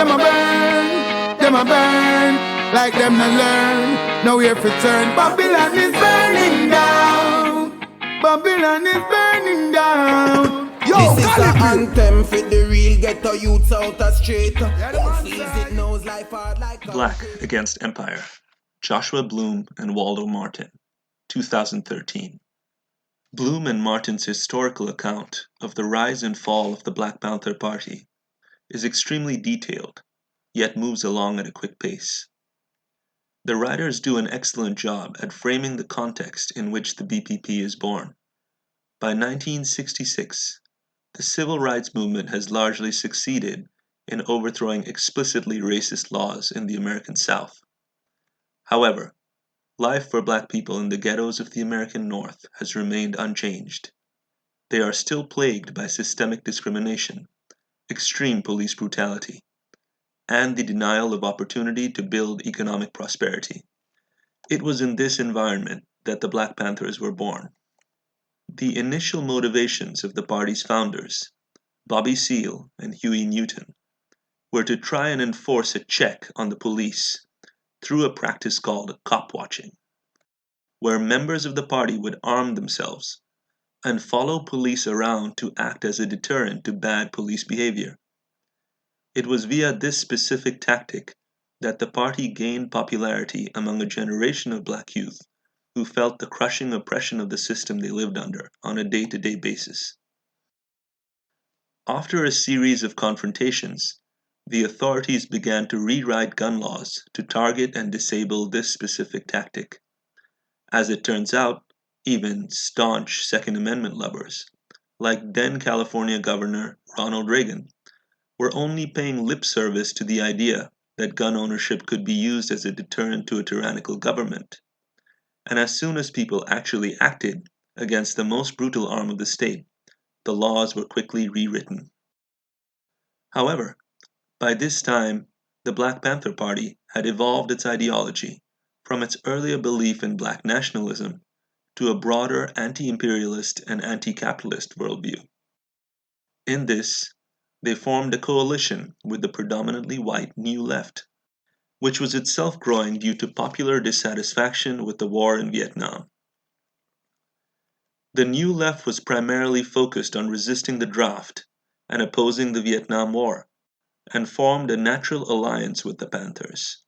them a burn, like them no learn. Now we have to turn. Babylon is burning down. Babylon is burning down. Yo, this is the anthem for the real ghetto youths out the street. Black Against Empire, Joshua Bloom and Waldo Martin, 2013. Bloom and Martin's historical account of the rise and fall of the Black Panther Party is extremely detailed, yet moves along at a quick pace. The writers do an excellent job at framing the context in which the BPP is born. By 1966, the civil rights movement has largely succeeded in overthrowing explicitly racist laws in the American South. However, life for Black people in the ghettos of the American North has remained unchanged. They are still plagued by systemic discrimination, extreme police brutality, and the denial of opportunity to build economic prosperity. It was in this environment that the Black Panthers were born. The initial motivations of the party's founders, Bobby Seale and Huey Newton, were to try and enforce a check on the police through a practice called cop watching, where members of the party would arm themselves and follow police around to act as a deterrent to bad police behavior. It was via this specific tactic that the party gained popularity among a generation of Black youth who felt the crushing oppression of the system they lived under on a day-to-day basis. After a series of confrontations, the authorities began to rewrite gun laws to target and disable this specific tactic. As it turns out, even staunch Second Amendment lovers, like then California Governor Ronald Reagan, were only paying lip service to the idea that gun ownership could be used as a deterrent to a tyrannical government. And as soon as people actually acted against the most brutal arm of the state, the laws were quickly rewritten. However, by this time, the Black Panther Party had evolved its ideology from its earlier belief in Black nationalism to a broader anti-imperialist and anti-capitalist worldview. In this, they formed a coalition with the predominantly white New Left, which was itself growing due to popular dissatisfaction with the war in Vietnam. The New Left was primarily focused on resisting the draft and opposing the Vietnam War, and formed a natural alliance with the Panthers.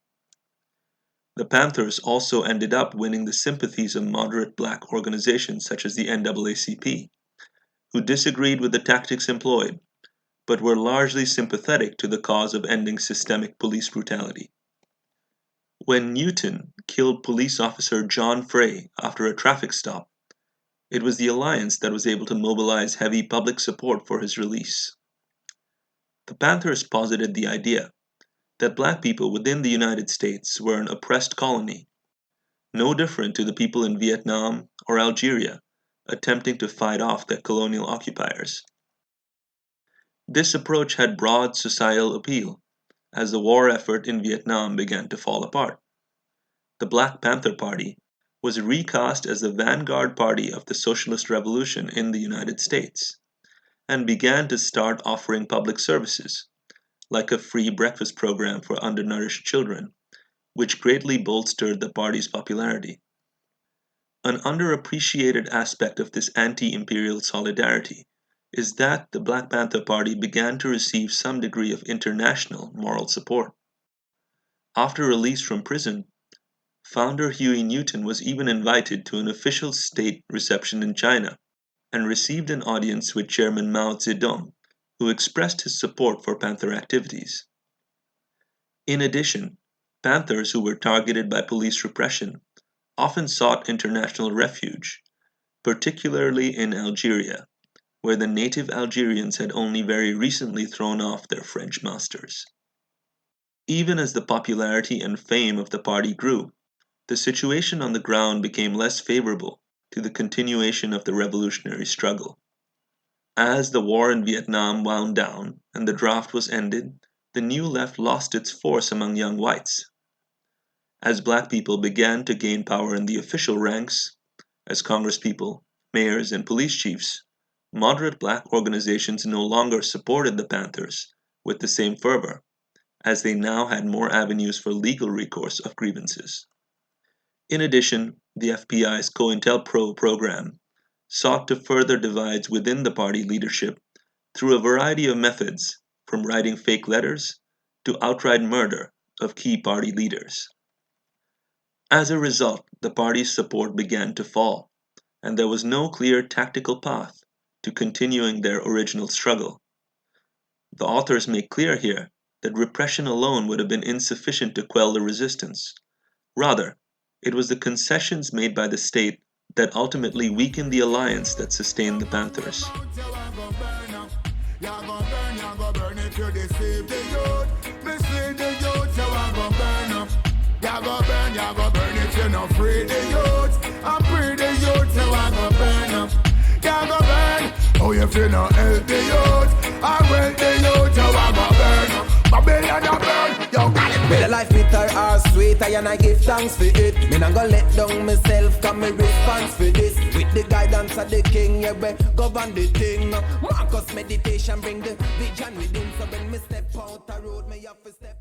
The Panthers also ended up winning the sympathies of moderate Black organizations such as the NAACP, who disagreed with the tactics employed, but were largely sympathetic to the cause of ending systemic police brutality. When Newton killed police officer John Frey after a traffic stop, it was the alliance that was able to mobilize heavy public support for his release. The Panthers posited the idea that Black people within the United States were an oppressed colony, no different to the people in Vietnam or Algeria attempting to fight off their colonial occupiers. This approach had broad societal appeal as the war effort in Vietnam began to fall apart. The Black Panther Party was recast as the vanguard party of the socialist revolution in the United States, and began to start offering public services, like a free breakfast program for undernourished children, which greatly bolstered the party's popularity. An underappreciated aspect of this anti-imperial solidarity is that the Black Panther Party began to receive some degree of international moral support. After release from prison, founder Huey Newton was even invited to an official state reception in China and received an audience with Chairman Mao Zedong, who expressed his support for Panther activities. In addition, Panthers who were targeted by police repression often sought international refuge, particularly in Algeria, where the native Algerians had only very recently thrown off their French masters. Even as the popularity and fame of the party grew, the situation on the ground became less favorable to the continuation of the revolutionary struggle. As the war in Vietnam wound down and the draft was ended, the New Left lost its force among young whites. As Black people began to gain power in the official ranks, as congresspeople, mayors, and police chiefs, moderate Black organizations no longer supported the Panthers with the same fervor, as they now had more avenues for legal recourse of grievances. In addition, the FBI's COINTELPRO program sought to further divides within the party leadership through a variety of methods, from writing fake letters to outright murder of key party leaders. As a result, the party's support began to fall, and there was no clear tactical path to continuing their original struggle. The authors make clear here that repression alone would have been insufficient to quell the resistance. Rather, it was the concessions made by the state that ultimately weakened the alliance that sustained the Panthers. Oh, if you not help the youth, I will the youth, you a go burn. Babylon a burn, you got it. With a life bitter or sweet, I give thanks for it. Me not go let down myself, cause me response for this. With the guidance of the king, yeah, we govern the thing. Marcus meditation bring the vision within. So when me step out the road, me have to step